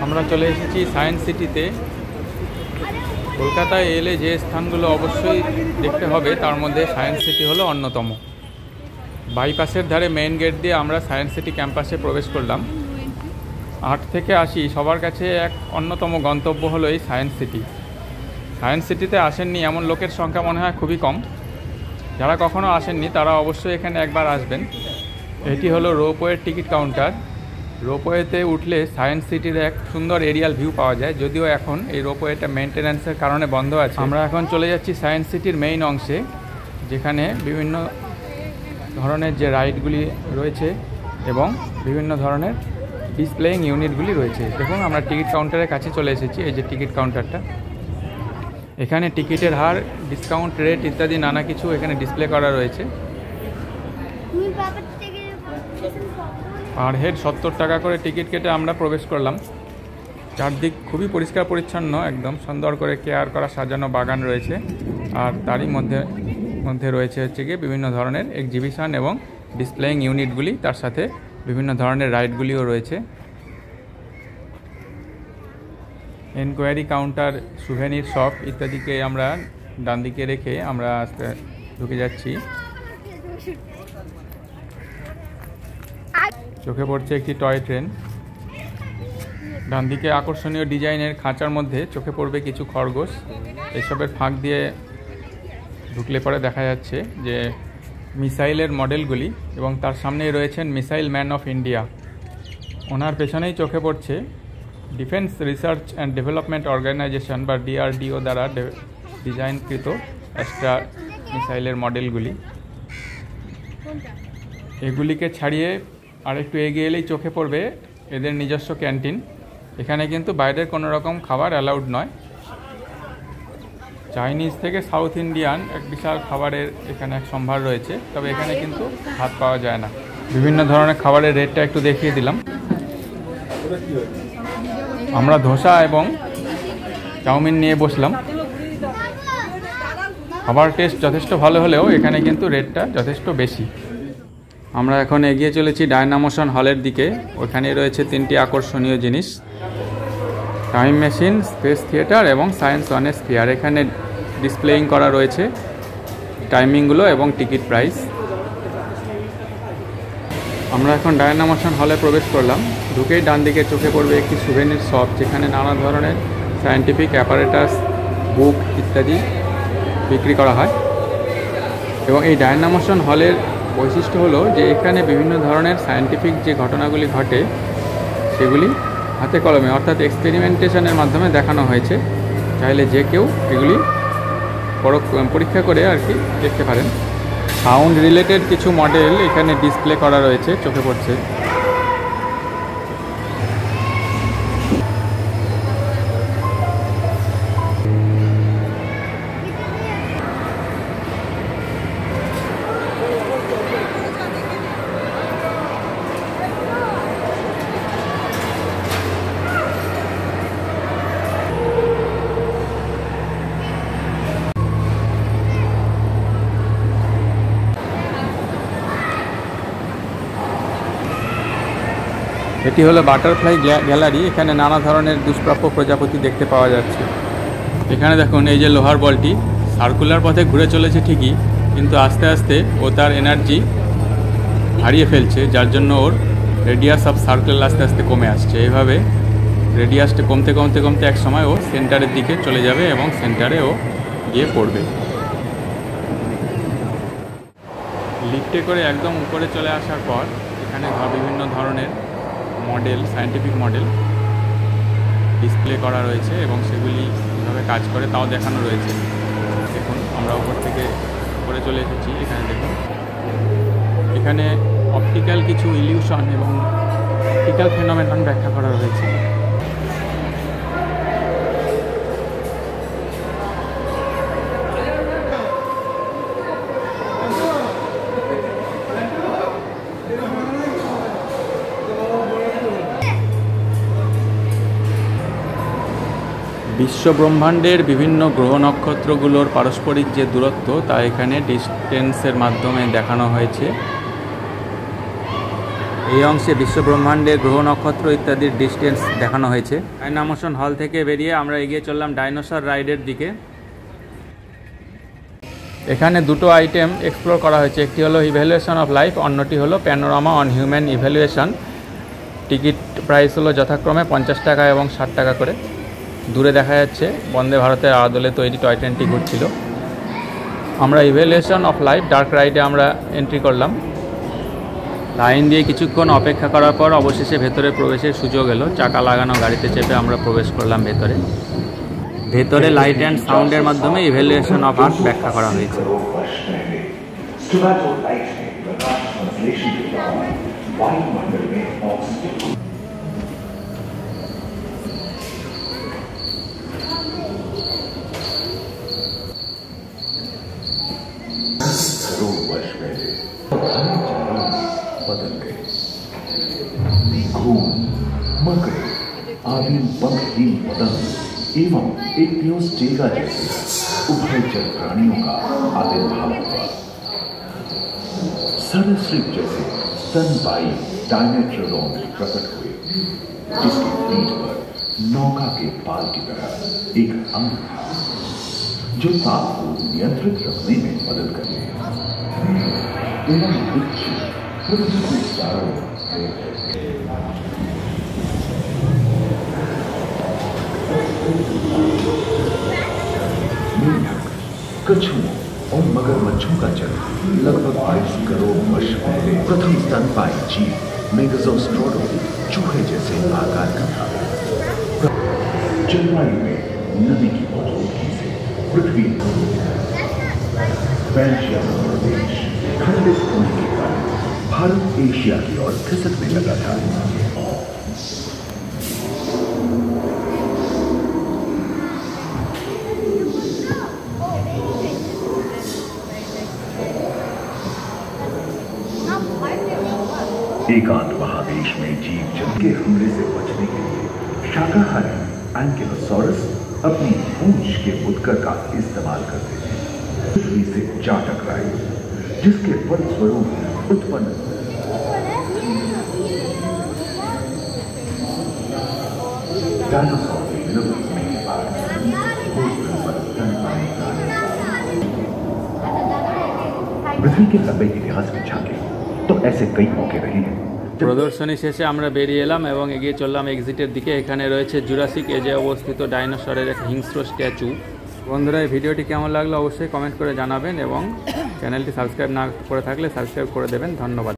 আমরা চলে এসেছি সায়েন্স সিটিতে। কলকাতায় এলে যে স্থানগুলো অবশ্যই দেখতে হবে তার মধ্যে সায়েন্স সিটি হলো অন্যতম। বাইপাসের ধারে মেইন গেট দিয়ে আমরা সায়েন্স সিটি ক্যাম্পাসে প্রবেশ করলাম। 8 থেকে 80 সবার কাছে এক অন্যতম গন্তব্য হলো এই সায়েন্স সিটি। সায়েন্স সিটিতে আসেননি এমন লোকের সংখ্যা মনে হয় খুবই কম। যারা কখনো আসেননি তারা অবশ্যই এখানে একবার আসবেন। এটি হলো রোপওয়ের টিকিট কাউন্টার। রোপওয়েতে উঠলে সায়েন্স সিটির এক সুন্দর এরিয়াল ভিউ পাওয়া যায়, যদিও এখন এই রোপওয়েটা মেনটেন্যান্সের কারণে বন্ধ আছে। আমরা এখন চলে যাচ্ছি সায়েন্স সিটির মেইন অংশে, যেখানে বিভিন্ন ধরনের যে রাইডগুলি রয়েছে এবং বিভিন্ন ধরনের ডিসপ্লেইং ইউনিটগুলি রয়েছে। দেখুন আমরা টিকিট কাউন্টারের কাছে চলে এসেছি। এই যে টিকিট কাউন্টারটা, এখানে টিকিটের হার, ডিসকাউন্ট রেট ইত্যাদি নানা কিছু এখানে ডিসপ্লে করা রয়েছে। পার হেড 70 টাকা করে টিকিট কেটে আমরা প্রবেশ করলাম। চারদিক খুবই পরিষ্কার পরিচ্ছন্ন, একদম সুন্দর করে কেয়ার করা সাজানো বাগান রয়েছে। আর তারই মধ্যে রয়েছে হচ্ছে গিয়ে বিভিন্ন ধরনের এক্সিবিশন এবং ডিসপ্লেইং ইউনিটগুলি, তার সাথে বিভিন্ন ধরনের রাইডগুলিও রয়েছে। এনকোয়ারি কাউন্টার, সুভেনির শপ ইত্যাদিকে আমরা ডান দিকে রেখে আমরা ঢুকে যাচ্ছি। চোখে পড়ছে একটি টয় ট্রেন। ডান দিকে আকর্ষণীয় ডিজাইনের খাঁচার মধ্যে চোখে পড়বে কিছু খরগোশ। এসবের ফাঁক দিয়ে ঢুকলে পরে দেখা যাচ্ছে যে মিসাইলের মডেলগুলি, এবং তার সামনেই রয়েছেন মিসাইল ম্যান অফ ইন্ডিয়া। ওনার পেছনেই চোখে পড়ছে defence research and development organisation বা DRDO দ্বারা ডিজাইনকৃত অ্যাস্ট্রা মিসাইলের মডেলগুলি। এগুলিকে ছাড়িয়ে আর একটু এগিয়ে এলেই চোখে পড়বে এদের নিজস্ব ক্যান্টিন। এখানে কিন্তু বাইরের কোনো রকম খাবার অ্যালাউড নয়। চাইনিজ থেকে সাউথ ইন্ডিয়ান এক বিশাল খাবারের এখানে এক সম্ভার রয়েছে, তবে এখানে কিন্তু ভাত পাওয়া যায় না। বিভিন্ন ধরনের খাবারের রেটটা একটু দেখিয়ে দিলাম। আমরা ধোসা এবং চাউমিন নিয়ে বসলাম। খাবার টেস্ট যথেষ্ট ভালো হলেও এখানে কিন্তু রেটটা যথেষ্ট বেশি। আমরা এখন এগিয়ে চলেছি ডায়নামোশন হলের দিকে। ওখানে রয়েছে 3টি আকর্ষণীয় জিনিস: টাইম মেশিন, স্পেস থিয়েটার এবং সায়েন্স ওয়ানেস্ফিয়ার। এখানে ডিসপ্লেইং করা রয়েছে টাইমিংগুলো এবং টিকিট প্রাইস। আমরা এখন ডায়নামোশন হলে প্রবেশ করলাম। ঢুকেই ডান দিকে চোখে পড়বে একটি সুভেনির শপ, যেখানে নানা ধরনের সায়েন্টিফিক অ্যাপারেটাস, বুক ইত্যাদি বিক্রি করা হয়। এবং এই ডায়নামোশন হলের বৈশিষ্ট্য হলো যে এখানে বিভিন্ন ধরনের সায়েন্টিফিক যে ঘটনাগুলি ঘটে সেগুলি হাতে কলমে অর্থাৎ এক্সপেরিমেন্টেশনের মাধ্যমে দেখানো হয়েছে। চাইলে যে কেউ এগুলি পরীক্ষা করে আর কি দেখতে পারেন। সাউন্ড রিলেটেড কিছু মডেল এখানে ডিসপ্লে করা রয়েছে, চোখে পড়ছে। এটি হলো বাটারফ্লাই গ্যালারি। এখানে নানা ধরনের দুষ্প্রাপ্য প্রজাপতি দেখতে পাওয়া যাচ্ছে। এখানে দেখুন এই যে লোহার বলটি সার্কুলার পথে ঘুরে চলেছে ঠিকই, কিন্তু আস্তে আস্তে ও তার এনার্জি হারিয়ে ফেলছে, যার জন্য ওর রেডিয়াস অফ সার্কেল আস্তে আস্তে কমে আসছে। এইভাবে রেডিয়াসটা কমতে কমতে কমতে এক সময় ও সেন্টারের দিকে চলে যাবে এবং সেন্টারে ও গিয়ে পড়বে। লিফটে করে একদম উপরে চলে আসার পর এখানে বিভিন্ন ধরনের মডেল, সায়েন্টিফিক মডেল ডিসপ্লে করা রয়েছে এবং সেগুলি কীভাবে কাজ করে তাও দেখানো রয়েছে। দেখুন আমরা উপর থেকে উপরে চলে এসেছি। এখানে দেখুন, এখানে অপটিক্যাল কিছু ইলিউশন এবং অপটিক্যাল ফেনোমেনন ব্যাখ্যা করা রয়েছে। বিশ্বব্রহ্মাণ্ডের বিভিন্ন গ্রহ নক্ষত্রগুলোর পারস্পরিক যে দূরত্ব তা এখানে ডিস্টেন্সের মাধ্যমে দেখানো হয়েছে। এই অংশে বিশ্বব্রহ্মাণ্ডের গ্রহ নক্ষত্র ইত্যাদির ডিস্টেন্স দেখানো হয়েছে। ডাইনামোশন হল থেকে বেরিয়ে আমরা এগিয়ে চললাম ডাইনোসর রাইডের দিকে। এখানে দুটো আইটেম এক্সপ্লোর করা হয়েছে, একটি হলো ইভ্যালুয়েশন অফ লাইফ, অন্যটি হলো panorama on human evaluation. Ticket price হলো যথাক্রমে 50 টাকা এবং 60 টাকা করে। দূরে দেখা যাচ্ছে বন্দে ভারতের আদলে তৈরি টয় ট্রেনটি ঘুরছিল। আমরা ইভ্যালুয়েশন অফ লাইফ ডার্ক রাইডে আমরা এন্ট্রি করলাম। লাইন দিয়ে কিছুক্ষণ অপেক্ষা করার পর অবশেষে ভেতরে প্রবেশের সুযোগ এলো। চাকা লাগানো গাড়িতে চেপে আমরা প্রবেশ করলাম ভেতরে। ভেতরে লাইট অ্যান্ড সাউন্ডের মাধ্যমে ইভ্যালুয়েশন অফ আর্থ ব্যাখ্যা করা হয়েছে। वर्ष पहले बदल गए। घूम मकड़े आदि पंखहीन पतंग एवं एक टेगा जैसे उभयचर प्राणियों का आविर्भाव हुआ। सरसृप जैसे स्तनपायी डायमेट्रोडोन प्रकट हुए, जिसकी पीठ पर नौका के पाल की तरह एक अंग था जो ताप को नियंत्रित रखने में मदद करते हैं। एवं बिच्छू पृथ्वी के चारों मेंढक, कछुओं और मगरमच्छों का जन्म लगभग 22 करोड़ वर्ष पहले प्रथम स्तनपायी जीव मेगाज़ोस्ट्रोडो चूहे जैसे आकार का था। जलवायु में नदी की मौजूदगी से पृथ्वी बेल्जियम प्रदेश खंडित होने के कारण भारत एशिया की ओर खिसकने लगा था। एकांत महादेश में जीव जंतु के हमले से बचने के लिए शाकाहारी एंकिलोसॉरस अपनी पूंछ के उत्कर का इस्तेमाल करते थे। पृथ्वी से जा टकराए, जिसके फलस्वरूप उत्पन्न डायनासोर के विलुप्त होने के बाद पृथ्वी के लंबे इतिहास में झांके तो ऐसे कई मौके रहे हैं। প্রদর্শনী শেষে আমরা বেরিয়ে এলাম এবং এগিয়ে চললাম এক্সিটের দিকে। এখানে রয়েছে জুরাসিক এজে অবস্থিত ডাইনোসরের এক হিংস্র স্ট্যাচু। বন্ধুরা, এই ভিডিওটি কেমন লাগলো অবশ্যই কমেন্ট করে জানাবেন এবং চ্যানেলটি সাবস্ক্রাইব না করে থাকলে সাবস্ক্রাইব করে দেবেন। ধন্যবাদ।